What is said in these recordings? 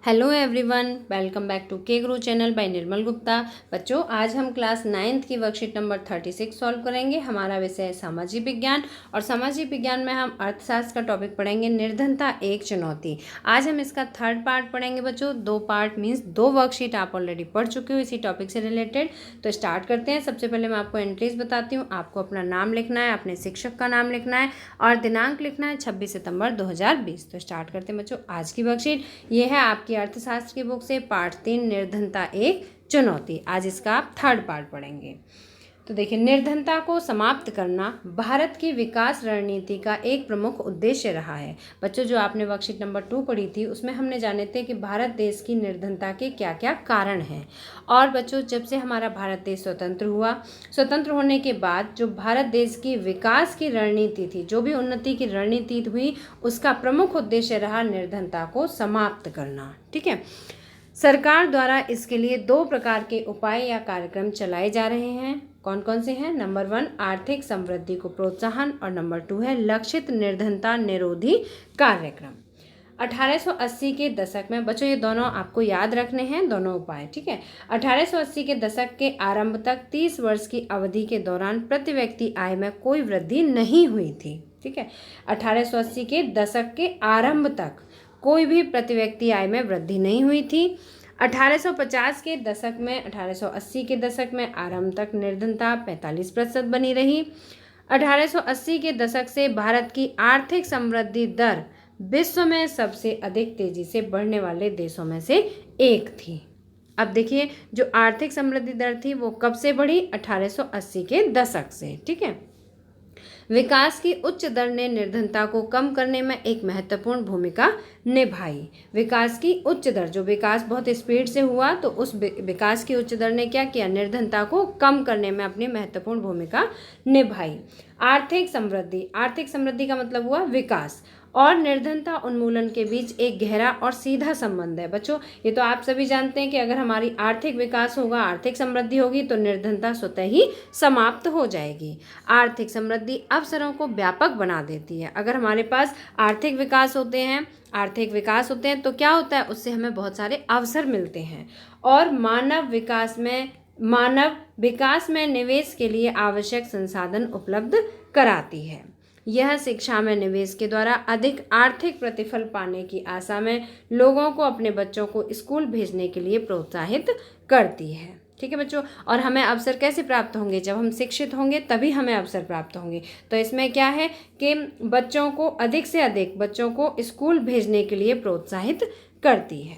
Hello everyone, welcome back to K Guru channel bye निर्मल गुप्ता। बच्चों, आज हम क्लास 9th की वर्कशीट नंबर 36 सॉल्व करेंगे। हमारा विषय है सामाजिक विज्ञान और सामाजिक विज्ञान में हम अर्थशास्त्र का टॉपिक पढ़ेंगे, निर्धनता एक चुनौती। आज हम इसका थर्ड पार्ट पढ़ेंगे बच्चों। 2 पार्ट मीन्स 2 वर्कशीट आप ऑलरेडी पढ़ चुके हो इसी टॉपिक से रिलेटेड। तो स्टार्ट करते हैं। सबसे पहले मैं आपको एंट्रीज बताती हूँ। आपको अपना नाम लिखना है, अपने शिक्षक का नाम लिखना है और दिनांक लिखना है 26 सितंबर 2020। तो स्टार्ट करते हैं बच्चों आज की वर्कशीट। ये है आपकी अर्थशास्त्र की बुक से पार्ट 3, निर्धनता एक चुनौती। आज इसका आप थर्ड पार्ट पढ़ेंगे। तो देखिए, निर्धनता को समाप्त करना भारत की विकास रणनीति का एक प्रमुख उद्देश्य रहा है। बच्चों, जो आपने वर्कशीट नंबर 2 पढ़ी थी उसमें हमने जाने थे कि भारत देश की निर्धनता के क्या क्या कारण हैं। और बच्चों, जब से हमारा भारत देश स्वतंत्र हुआ, स्वतंत्र होने के बाद जो भारत देश की विकास की रणनीति थी, जो भी उन्नति की रणनीति हुई, उसका प्रमुख उद्देश्य रहा निर्धनता को समाप्त करना। ठीक है। सरकार द्वारा इसके लिए 2 प्रकार के उपाय या कार्यक्रम चलाए जा रहे हैं। कौन कौन से हैं? नंबर 1 आर्थिक समृद्धि को प्रोत्साहन और नंबर 2 है लक्षित निर्धनता निरोधी कार्यक्रम। 1880 के दशक में बच्चों, ये दोनों आपको याद रखने हैं, दोनों उपाय। ठीक है। 1880 के दशक के आरंभ तक 30 वर्ष की अवधि के दौरान प्रति व्यक्ति आय में कोई वृद्धि नहीं हुई थी। ठीक है। 1880 के दशक के आरंभ तक कोई भी प्रति व्यक्ति आय में वृद्धि नहीं हुई थी। 1850 के दशक में 1880 के दशक में आरंभ तक निर्धनता 45% बनी रही। 1880 के दशक से भारत की आर्थिक समृद्धि दर विश्व में सबसे अधिक तेजी से बढ़ने वाले देशों में से एक थी। अब देखिए, जो आर्थिक समृद्धि दर थी वो कब से बढ़ी? 1880 के दशक से। ठीक है। विकास की उच्च दर ने निर्धनता को कम करने में एक महत्वपूर्ण भूमिका निभाई। विकास की उच्च दर, जो विकास बहुत स्पीड से हुआ, तो उस विकास की उच्च दर ने क्या किया? निर्धनता को कम करने में अपनी महत्वपूर्ण भूमिका निभाई। आर्थिक समृद्धि, आर्थिक समृद्धि का मतलब हुआ विकास, और निर्धनता उन्मूलन के बीच एक गहरा और सीधा संबंध है। बच्चों, ये तो आप सभी जानते हैं कि अगर हमारी आर्थिक विकास होगा, आर्थिक समृद्धि होगी, तो निर्धनता स्वतः ही समाप्त हो जाएगी। आर्थिक समृद्धि अवसरों को व्यापक बना देती है। अगर हमारे पास आर्थिक विकास होते हैं तो क्या होता है? उससे हमें बहुत सारे अवसर मिलते हैं और मानव विकास में निवेश के लिए आवश्यक संसाधन उपलब्ध कराती है। यह शिक्षा में निवेश के द्वारा अधिक आर्थिक प्रतिफल पाने की आशा में लोगों को अपने बच्चों को स्कूल भेजने के लिए प्रोत्साहित करती है। ठीक है बच्चों। और हमें अवसर कैसे प्राप्त होंगे? जब हम शिक्षित होंगे तभी हमें अवसर प्राप्त होंगे। तो इसमें क्या है कि बच्चों को अधिक से अधिक बच्चों को स्कूल भेजने के लिए प्रोत्साहित करती है।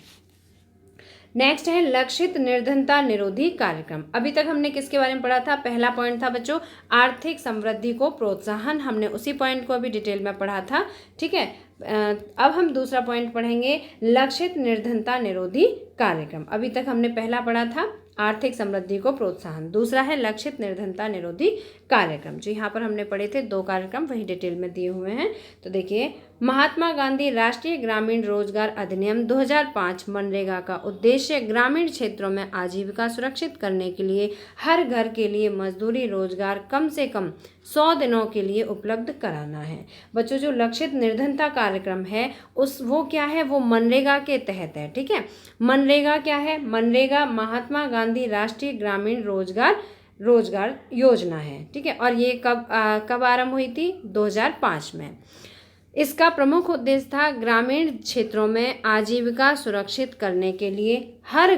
नेक्स्ट है लक्षित निर्धनता निरोधी कार्यक्रम। अभी तक हमने किसके बारे में पढ़ा था? पहला पॉइंट था बच्चों आर्थिक समृद्धि को प्रोत्साहन। हमने उसी पॉइंट को अभी डिटेल में पढ़ा था। ठीक है। अब हम दूसरा पॉइंट पढ़ेंगे, लक्षित निर्धनता निरोधी कार्यक्रम। अभी तक हमने पहला पढ़ा था आर्थिक समृद्धि को प्रोत्साहन, दूसरा है लक्षित निर्धनता निरोधी कार्यक्रम। जो यहाँ पर हमने पढ़े थे 2 कार्यक्रम, वही डिटेल में दिए हुए हैं। तो देखिए, महात्मा गांधी राष्ट्रीय ग्रामीण रोजगार अधिनियम 2005 मनरेगा का उद्देश्य ग्रामीण क्षेत्रों में आजीविका सुरक्षित करने के लिए हर घर के लिए मजदूरी रोजगार कम से कम 100 दिनों के लिए उपलब्ध कराना है। बच्चों, जो लक्षित निर्धनता कार्यक्रम है वो क्या है? वो मनरेगा के तहत है। ठीक है। मनरेगा क्या है? मनरेगा महात्मा गांधी राष्ट्रीय ग्रामीण रोजगार योजना है। ठीक है। और ये कब आरंभ हुई थी? 2005 में। इसका प्रमुख उद्देश्य था ग्रामीण क्षेत्रों में आजीविका सुरक्षित करने के लिए हर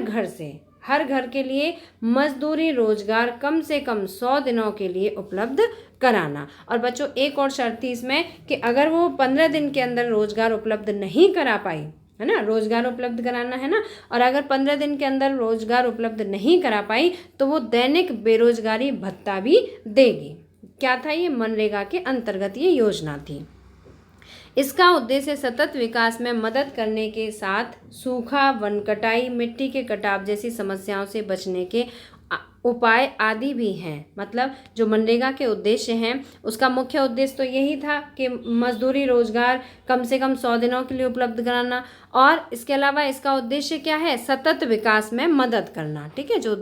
घर के लिए मजदूरी रोजगार कम से कम 100 दिनों के लिए उपलब्ध कराना। और बच्चों, एक और शर्त थी इसमें कि अगर वो 15 दिन के अंदर रोजगार उपलब्ध नहीं करा पाई, है ना, रोजगार उपलब्ध कराना है ना, और अगर 15 दिन के अंदर रोजगार उपलब्ध नहीं करा पाई तो वो दैनिक बेरोजगारी भत्ता भी देगी। क्या था ये? मनरेगा के अंतर्गत ये योजना थी। इसका उद्देश्य सतत विकास में मदद करने के साथ सूखा, वन कटाई, मिट्टी के कटाव जैसी समस्याओं से बचने के उपाय आदि भी हैं। मतलब जो मनरेगा के उद्देश्य हैं उसका मुख्य उद्देश्य तो यही था कि मजदूरी रोजगार कम से कम 100 दिनों के लिए उपलब्ध कराना, और इसके अलावा इसका उद्देश्य क्या है? सतत विकास में मदद करना। ठीक है। जो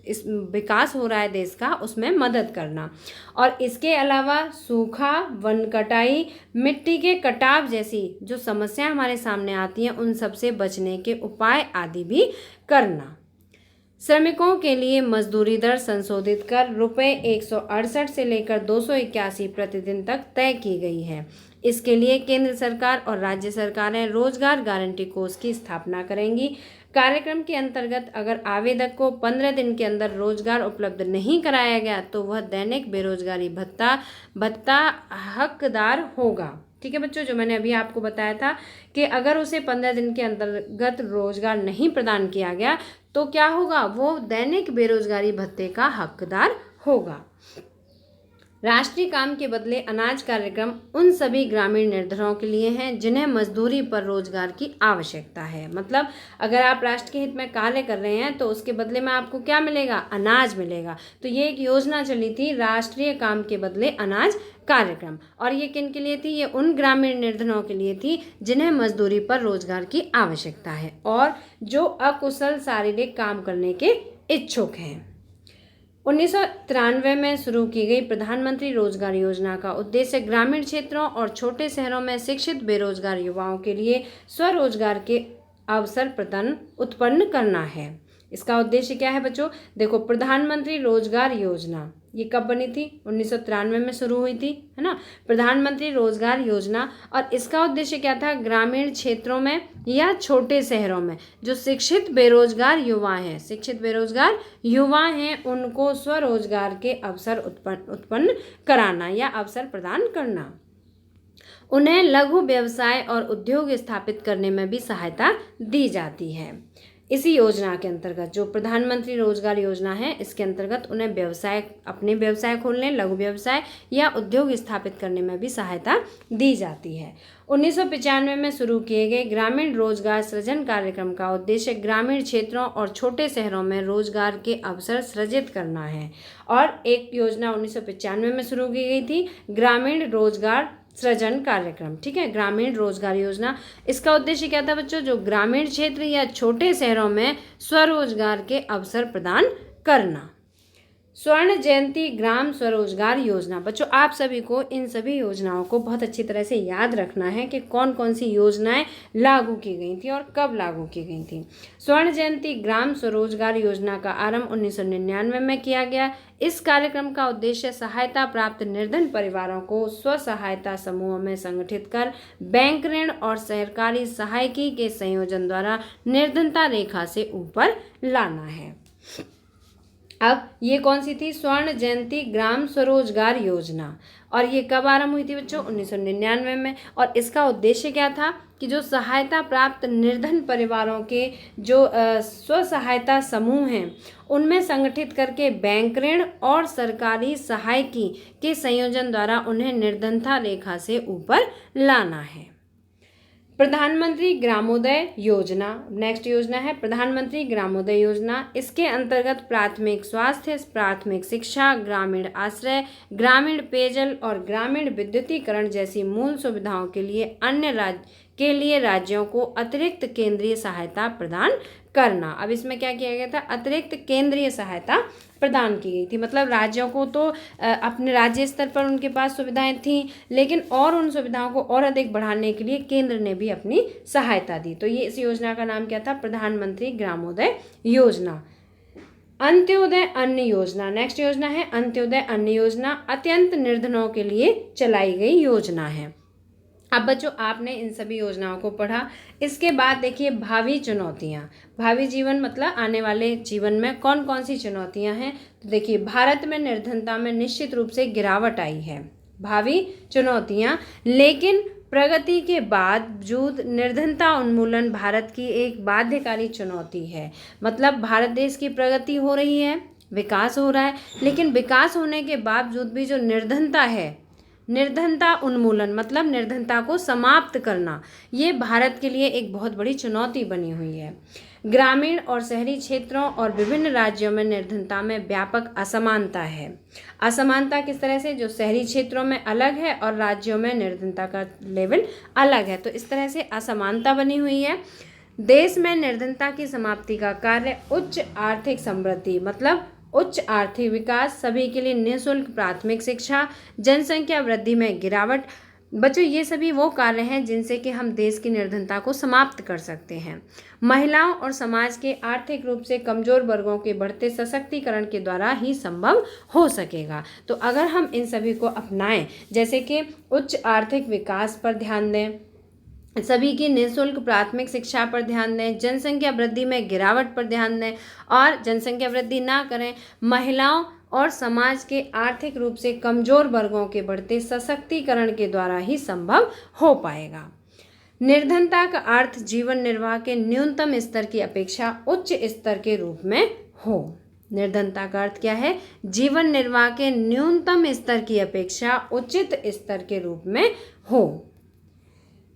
इस विकास हो रहा है देश का उसमें मदद करना। और इसके अलावा सूखा, वन कटाई, मिट्टी के कटाव जैसी जो समस्याएं हमारे सामने आती हैं उन सब से बचने के उपाय आदि भी करना। श्रमिकों के लिए मजदूरी दर संशोधित कर रुपये 168 से लेकर 281 प्रतिदिन तक तय की गई है। इसके लिए केंद्र सरकार और राज्य सरकारें रोजगार गारंटी कोष की स्थापना करेंगी। कार्यक्रम के अंतर्गत अगर आवेदक को 15 दिन के अंदर रोजगार उपलब्ध नहीं कराया गया तो वह दैनिक बेरोजगारी भत्ता हकदार होगा। ठीक है बच्चों, जो मैंने अभी आपको बताया था कि अगर उसे 15 दिन के अंतर्गत रोजगार नहीं प्रदान किया गया तो क्या होगा, वो दैनिक बेरोजगारी भत्ते का हकदार होगा। राष्ट्रीय काम के बदले अनाज कार्यक्रम उन सभी ग्रामीण निर्धनों के लिए हैं जिन्हें मजदूरी पर रोजगार की आवश्यकता है। मतलब अगर आप राष्ट्र के हित में कार्य कर रहे हैं तो उसके बदले में आपको क्या मिलेगा, अनाज मिलेगा। तो ये एक योजना चली थी, राष्ट्रीय काम के बदले अनाज कार्यक्रम, और ये किन के लिए थी, ये उन ग्रामीण निर्धनों के लिए थी जिन्हें मजदूरी पर रोजगार की आवश्यकता है और जो अकुशल शारीरिक काम करने के इच्छुक हैं। 1993 में शुरू की गई प्रधानमंत्री रोजगार योजना का उद्देश्य ग्रामीण क्षेत्रों और छोटे शहरों में शिक्षित बेरोजगार युवाओं के लिए स्वरोजगार के अवसर उत्पन्न करना है। इसका उद्देश्य क्या है बच्चों, देखो प्रधानमंत्री रोजगार योजना ये कब बनी थी, 1993 में शुरू हुई थी, है ना, प्रधानमंत्री रोजगार योजना। और इसका उद्देश्य क्या था, ग्रामीण क्षेत्रों में या छोटे शहरों में जो शिक्षित बेरोजगार युवा हैं उनको स्वरोजगार के अवसर उत्पन्न कराना या अवसर प्रदान करना। उन्हें लघु व्यवसाय और उद्योग स्थापित करने में भी सहायता दी जाती है। इसी योजना के अंतर्गत जो प्रधानमंत्री रोजगार योजना है इसके अंतर्गत उन्हें अपने व्यवसाय खोलने, लघु व्यवसाय या उद्योग स्थापित करने में भी सहायता दी जाती है। 1995 में शुरू किए गए ग्रामीण रोजगार सृजन कार्यक्रम का उद्देश्य ग्रामीण क्षेत्रों और छोटे शहरों में रोजगार के अवसर सृजित करना है। और एक योजना 1995 में शुरू की गई थी, ग्रामीण रोजगार सृजन कार्यक्रम, ठीक है, ग्रामीण रोजगार योजना। इसका उद्देश्य क्या था बच्चों, जो ग्रामीण क्षेत्र या छोटे शहरों में स्वरोजगार के अवसर प्रदान करना। स्वर्ण जयंती ग्राम स्वरोजगार योजना, बच्चों आप सभी को इन सभी योजनाओं को बहुत अच्छी तरह से याद रखना है कि कौन कौन सी योजनाएं लागू की गई थी और कब लागू की गई थी। स्वर्ण जयंती ग्राम स्वरोजगार योजना का आरंभ 1999 में किया गया। इस कार्यक्रम का उद्देश्य सहायता प्राप्त निर्धन परिवारों को स्व सहायता समूहों में संगठित कर बैंक ऋण और सरकारी सहायकी के संयोजन द्वारा निर्धनता रेखा से ऊपर लाना है। अब ये कौन सी थी, स्वर्ण जयंती ग्राम स्वरोजगार योजना, और ये कब आरंभ हुई थी बच्चों, 1999 में। और इसका उद्देश्य क्या था कि जो सहायता प्राप्त निर्धन परिवारों के जो स्व सहायता समूह हैं उनमें संगठित करके बैंक ऋण और सरकारी सहायकी के संयोजन द्वारा उन्हें निर्धनता रेखा से ऊपर लाना है। प्रधानमंत्री ग्रामोदय योजना, नेक्स्ट योजना है प्रधानमंत्री ग्रामोदय योजना। इसके अंतर्गत प्राथमिक स्वास्थ्य, प्राथमिक शिक्षा, ग्रामीण आश्रय, ग्रामीण पेयजल और ग्रामीण विद्युतीकरण जैसी मूल सुविधाओं के लिए राज्यों को अतिरिक्त केंद्रीय सहायता प्रदान करना। अब इसमें क्या किया गया था, अतिरिक्त केंद्रीय सहायता प्रदान की गई थी। मतलब राज्यों को तो अपने राज्य स्तर पर उनके पास सुविधाएं थीं, लेकिन और उन सुविधाओं को और अधिक बढ़ाने के लिए केंद्र ने भी अपनी सहायता दी। तो ये इस योजना का नाम क्या था, प्रधानमंत्री ग्रामोदय योजना। अंत्योदय अन्न योजना, नेक्स्ट योजना है अंत्योदय अन्न योजना। अत्यंत निर्धनों के लिए चलाई गई योजना है। अब बच्चों आपने इन सभी योजनाओं को पढ़ा। इसके बाद देखिए भावी चुनौतियाँ, भावी जीवन मतलब आने वाले जीवन में कौन कौन सी चुनौतियाँ हैं। तो देखिए भारत में निर्धनता में निश्चित रूप से गिरावट आई है, भावी चुनौतियाँ, लेकिन प्रगति के बावजूद निर्धनता उन्मूलन भारत की एक बाध्यकारी चुनौती है। मतलब भारत देश की प्रगति हो रही है, विकास हो रहा है, लेकिन विकास होने के बावजूद भी जो निर्धनता है, निर्धनता उन्मूलन मतलब निर्धनता को समाप्त करना, ये भारत के लिए एक बहुत बड़ी चुनौती बनी हुई है। ग्रामीण और शहरी क्षेत्रों और विभिन्न राज्यों में निर्धनता में व्यापक असमानता है। असमानता किस तरह से, जो शहरी क्षेत्रों में अलग है और राज्यों में निर्धनता का लेवल अलग है, तो इस तरह से असमानता बनी हुई है। देश में निर्धनता की समाप्ति का कार्य उच्च आर्थिक समृद्धि मतलब उच्च आर्थिक विकास, सभी के लिए निःशुल्क प्राथमिक शिक्षा, जनसंख्या वृद्धि में गिरावट। बच्चों ये सभी वो कार्य हैं जिनसे कि हम देश की निर्धनता को समाप्त कर सकते हैं। महिलाओं और समाज के आर्थिक रूप से कमजोर वर्गों के बढ़ते सशक्तिकरण के द्वारा ही संभव हो सकेगा। तो अगर हम इन सभी को अपनाएं, जैसे कि उच्च आर्थिक विकास पर ध्यान दें, सभी की निःशुल्क प्राथमिक शिक्षा पर ध्यान दें, जनसंख्या वृद्धि में गिरावट पर ध्यान दें और जनसंख्या वृद्धि ना करें, महिलाओं और समाज के आर्थिक रूप से कमजोर वर्गों के बढ़ते सशक्तिकरण के द्वारा ही संभव हो पाएगा। निर्धनता का अर्थ जीवन निर्वाह के न्यूनतम स्तर की अपेक्षा उच्च स्तर के रूप में हो। निर्धनता का अर्थ क्या है? जीवन निर्वाह के न्यूनतम स्तर की अपेक्षा उचित स्तर के रूप में हो।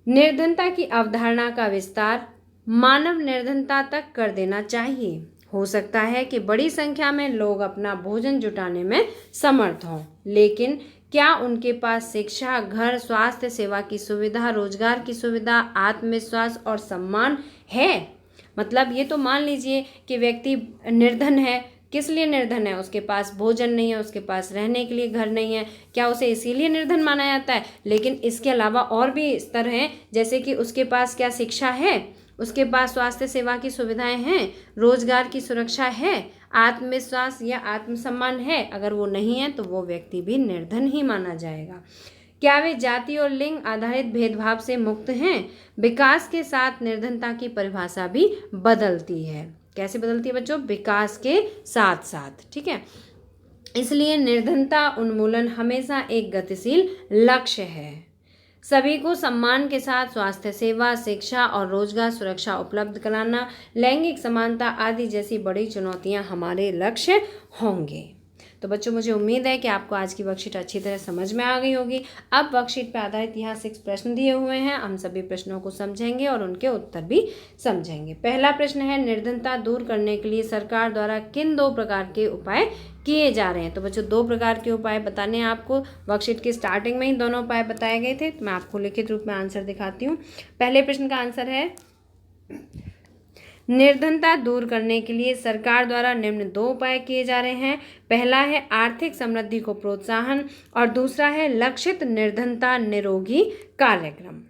निर्धनता की अवधारणा का विस्तार मानव निर्धनता तक कर देना चाहिए। हो सकता है कि बड़ी संख्या में लोग अपना भोजन जुटाने में समर्थ हों, लेकिन क्या उनके पास शिक्षा, घर, स्वास्थ्य सेवा की सुविधा, रोजगार की सुविधा, आत्मविश्वास और सम्मान है? मतलब ये तो मान लीजिए कि व्यक्ति निर्धन है। किस लिए निर्धन है? उसके पास भोजन नहीं है, उसके पास रहने के लिए घर नहीं है। क्या उसे इसीलिए निर्धन माना जाता है? लेकिन इसके अलावा और भी स्तर हैं, जैसे कि उसके पास क्या शिक्षा है, उसके पास स्वास्थ्य सेवा की सुविधाएं हैं, रोजगार की सुरक्षा है, आत्मविश्वास या आत्मसम्मान है। अगर वो नहीं है तो वो व्यक्ति भी निर्धन ही माना जाएगा। क्या वे जाति और लिंग आधारित भेदभाव से मुक्त हैं? विकास के साथ निर्धनता की परिभाषा भी बदलती है। कैसे बदलती है बच्चों? विकास के साथ साथ। ठीक है, इसलिए निर्धनता उन्मूलन हमेशा एक गतिशील लक्ष्य है। सभी को सम्मान के साथ स्वास्थ्य सेवा, शिक्षा और रोजगार सुरक्षा उपलब्ध कराना, लैंगिक समानता आदि जैसी बड़ी चुनौतियां हमारे लक्ष्य होंगे। तो बच्चों मुझे उम्मीद है कि आपको आज की वर्कशीट अच्छी तरह समझ में आ गई होगी। अब वर्कशीट पर आधारित यहाँ 6 प्रश्न दिए हुए हैं, हम सभी प्रश्नों को समझेंगे और उनके उत्तर भी समझेंगे। पहला प्रश्न है, निर्धनता दूर करने के लिए सरकार द्वारा किन 2 प्रकार के उपाय किए जा रहे हैं? तो बच्चों 2 प्रकार के उपाय बताने हैं आपको। वर्कशीट की स्टार्टिंग में ही दोनों उपाय बताए गए थे, तो मैं आपको लिखित रूप में आंसर दिखाती हूँ। पहले प्रश्न का आंसर है, निर्धनता दूर करने के लिए सरकार द्वारा निम्न 2 उपाय किए जा रहे हैं। पहला है आर्थिक समृद्धि को प्रोत्साहन और दूसरा है लक्षित निर्धनता निरोगी कार्यक्रम।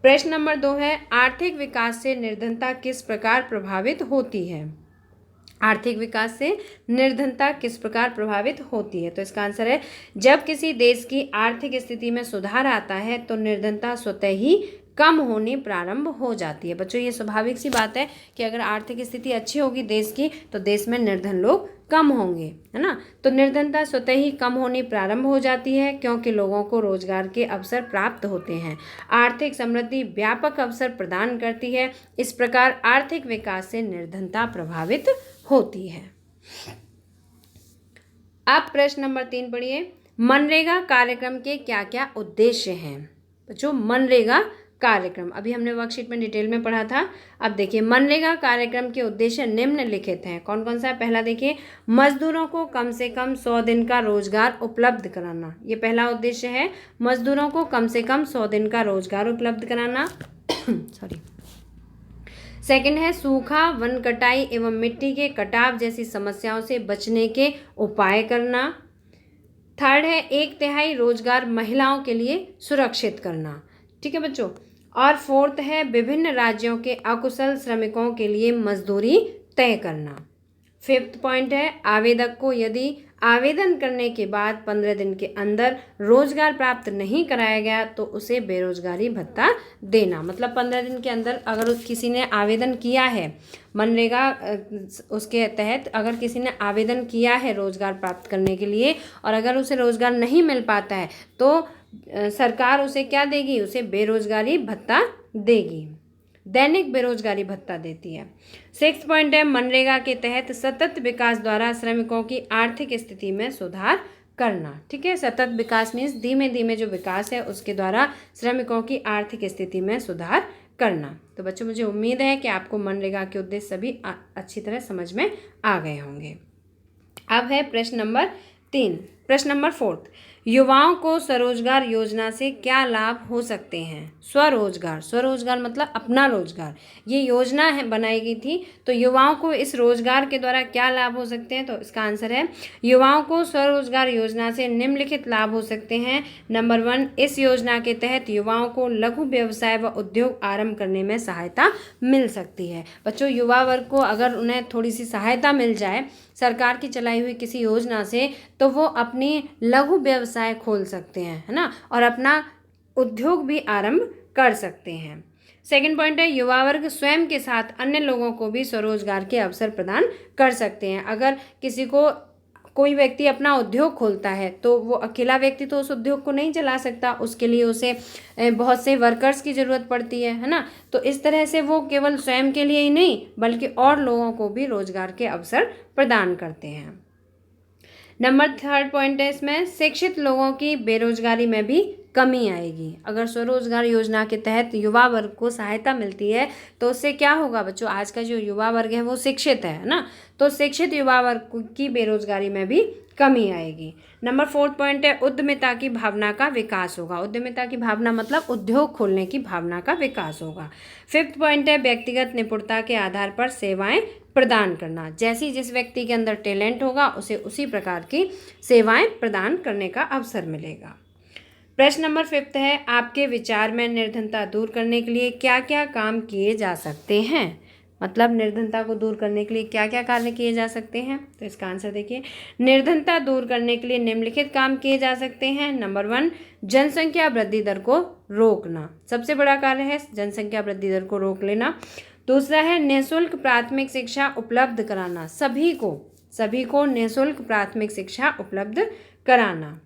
प्रश्न नंबर 2 है, आर्थिक विकास से निर्धनता किस प्रकार प्रभावित होती है? आर्थिक विकास से निर्धनता किस प्रकार प्रभावित होती है? तो इसका आंसर है, जब किसी देश की आर्थिक स्थिति में सुधार आता है तो निर्धनता स्वतः ही कम होनी प्रारंभ हो जाती है। बच्चों ये स्वाभाविक सी बात है कि अगर आर्थिक स्थिति अच्छी होगी देश की तो देश में निर्धन लोग कम होंगे, है ना। तो निर्धनता स्वतः ही कम होनी प्रारंभ हो जाती है क्योंकि लोगों को रोजगार के अवसर प्राप्त होते हैं। आर्थिक समृद्धि व्यापक अवसर प्रदान करती है। इस प्रकार आर्थिक विकास से निर्धनता प्रभावित होती है। अब प्रश्न नंबर 3 पढ़िए, मनरेगा कार्यक्रम के क्या क्या उद्देश्य हैं? बच्चों मनरेगा कार्यक्रम अभी हमने वर्कशीट में डिटेल में पढ़ा था। अब देखिए, मनरेगा कार्यक्रम के उद्देश्य निम्नलिखित हैं। कौन कौन सा है? पहला देखिए, मजदूरों को कम से कम 100 दिन का रोजगार उपलब्ध कराना। ये पहला उद्देश्य है, मजदूरों को कम से कम 100 दिन का रोजगार उपलब्ध कराना। सॉरी। सेकंड है, सूखा, वन कटाई एवं मिट्टी के कटाव जैसी समस्याओं से बचने के उपाय करना। थर्ड है, 1/3 रोजगार महिलाओं के लिए सुरक्षित करना। ठीक है बच्चों। और फोर्थ है, विभिन्न राज्यों के अकुशल श्रमिकों के लिए मजदूरी तय करना। फिफ्थ पॉइंट है, आवेदक को यदि आवेदन करने के बाद 15 दिन के अंदर रोजगार प्राप्त नहीं कराया गया तो उसे बेरोजगारी भत्ता देना। मतलब 15 दिन के अंदर अगर किसी ने आवेदन किया है मनरेगा उसके तहत, अगर किसी ने आवेदन किया है रोजगार प्राप्त करने के लिए और अगर उसे रोजगार नहीं मिल पाता है तो सरकार उसे क्या देगी? उसे बेरोजगारी भत्ता देगी, दैनिक बेरोजगारी भत्ता देती है। 6 पॉइंट है, मनरेगा के तहत सतत विकास द्वारा श्रमिकों की आर्थिक स्थिति में सुधार करना। ठीक है, सतत विकास मीन्स धीमे धीमे जो विकास है उसके द्वारा श्रमिकों की आर्थिक स्थिति में सुधार करना। तो बच्चों मुझे उम्मीद है कि आपको मनरेगा के उद्देश्य सभी अच्छी तरह समझ में आ गए होंगे। अब है प्रश्न नंबर 3। प्रश्न नंबर 4, युवाओं को स्वरोजगार योजना से क्या लाभ हो सकते हैं? स्वरोजगार, स्वरोजगार मतलब अपना रोजगार, ये योजना है बनाई गई थी। तो युवाओं को इस रोजगार के द्वारा क्या लाभ हो सकते हैं? तो इसका आंसर है युवाओं को स्वरोजगार योजना से निम्नलिखित लाभ हो सकते हैं। नंबर 1, इस योजना के तहत युवाओं को लघु व्यवसाय व उद्योग आरंभ करने में सहायता मिल सकती है। बच्चों, युवा वर्ग को अगर उन्हें थोड़ी सी सहायता मिल जाए सरकार की चलाई हुई किसी योजना से, तो वो अपनी लघु व्यवसाय खोल सकते हैं, है ना, और अपना उद्योग भी आरंभ कर सकते हैं। सेकंड पॉइंट है, युवा वर्ग स्वयं के साथ अन्य लोगों को भी स्वरोजगार के अवसर प्रदान कर सकते हैं। अगर किसी को कोई व्यक्ति अपना उद्योग खोलता है तो वो अकेला व्यक्ति तो उस उद्योग को नहीं चला सकता, उसके लिए उसे बहुत से वर्कर्स की ज़रूरत पड़ती है ना। तो इस तरह से वो केवल स्वयं के लिए ही नहीं बल्कि और लोगों को भी रोजगार के अवसर प्रदान करते हैं। नंबर 3 पॉइंट है इसमें, शिक्षित लोगों की बेरोजगारी में भी कमी आएगी। अगर स्वरोजगार योजना के तहत युवा वर्ग को सहायता मिलती है तो उससे क्या होगा बच्चों, आज का जो युवा वर्ग है वो शिक्षित है ना, तो शिक्षित युवा वर्ग की बेरोजगारी में भी कमी आएगी। नंबर 4 पॉइंट है, उद्यमिता की भावना का विकास होगा। उद्यमिता की भावना मतलब उद्योग खोलने की भावना का विकास होगा। 5th पॉइंट है, व्यक्तिगत निपुणता के आधार पर सेवाएं प्रदान करना। जैसी जिस व्यक्ति के अंदर टैलेंट होगा उसे उसी प्रकार की सेवाएं प्रदान करने का अवसर मिलेगा। प्रश्न नंबर 5 है, आपके विचार में निर्धनता दूर करने के लिए क्या क्या काम किए जा सकते हैं? मतलब निर्धनता को दूर करने के लिए क्या क्या कार्य किए जा सकते हैं? तो इसका आंसर देखिए, निर्धनता दूर करने के लिए निम्नलिखित काम किए जा सकते हैं। नंबर 1, जनसंख्या वृद्धि दर को रोकना। सबसे बड़ा कार्य है जनसंख्या वृद्धि दर को रोक लेना। दूसरा है निःशुल्क प्राथमिक शिक्षा उपलब्ध कराना। सभी को निःशुल्क प्राथमिक शिक्षा उपलब्ध कराना।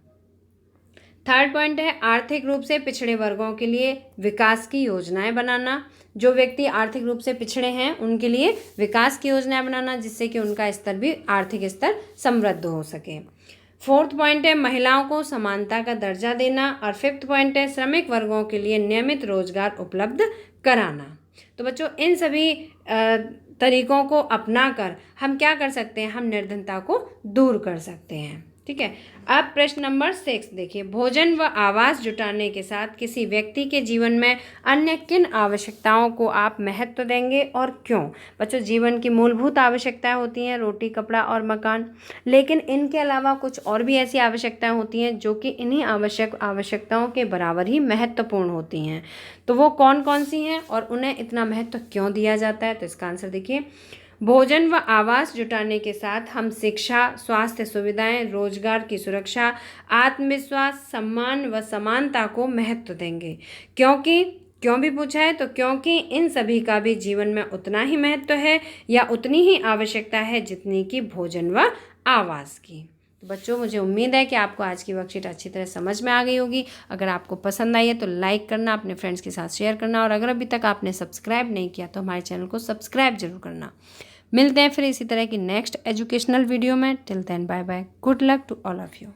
3rd पॉइंट है, आर्थिक रूप से पिछड़े वर्गों के लिए विकास की योजनाएं बनाना। जो व्यक्ति आर्थिक रूप से पिछड़े हैं उनके लिए विकास की योजनाएं बनाना जिससे कि उनका स्तर भी आर्थिक स्तर समृद्ध हो सके। 4th पॉइंट है, महिलाओं को समानता का दर्जा देना। और 5th पॉइंट है, श्रमिक वर्गों के लिए नियमित रोजगार उपलब्ध कराना। तो बच्चों, इन सभी तरीकों को अपनाकर हम क्या कर सकते हैं, हम निर्धनता को दूर कर सकते हैं। ठीक है। अब प्रश्न नंबर 6 देखिए, भोजन व आवास जुटाने के साथ किसी व्यक्ति के जीवन में अन्य किन आवश्यकताओं को आप महत्व देंगे और क्यों? बच्चों, जीवन की मूलभूत आवश्यकताएं होती हैं रोटी, कपड़ा और मकान, लेकिन इनके अलावा कुछ और भी ऐसी आवश्यकताएं होती हैं जो कि इन्हीं आवश्यकताओं के बराबर ही महत्वपूर्ण होती हैं। तो वो कौन कौन सी हैं और उन्हें इतना महत्व क्यों दिया जाता है? तो इसका आंसर देखिए, भोजन व आवास जुटाने के साथ हम शिक्षा, स्वास्थ्य सुविधाएं, रोजगार की सुरक्षा, आत्मविश्वास, सम्मान व समानता को महत्व देंगे। क्यों भी पूछा है तो क्योंकि इन सभी का भी जीवन में उतना ही महत्व है या उतनी ही आवश्यकता है जितनी कि भोजन व आवास की। तो बच्चों, मुझे उम्मीद है कि आपको आज की वर्कशीट अच्छी तरह समझ में आ गई होगी। अगर आपको पसंद आई है तो लाइक करना, अपने फ्रेंड्स के साथ शेयर करना, और अगर अभी तक आपने सब्सक्राइब नहीं किया तो हमारे चैनल को सब्सक्राइब जरूर करना। मिलते हैं फिर इसी तरह की नेक्स्ट एजुकेशनल वीडियो में। Till then, bye bye, good luck to all of you.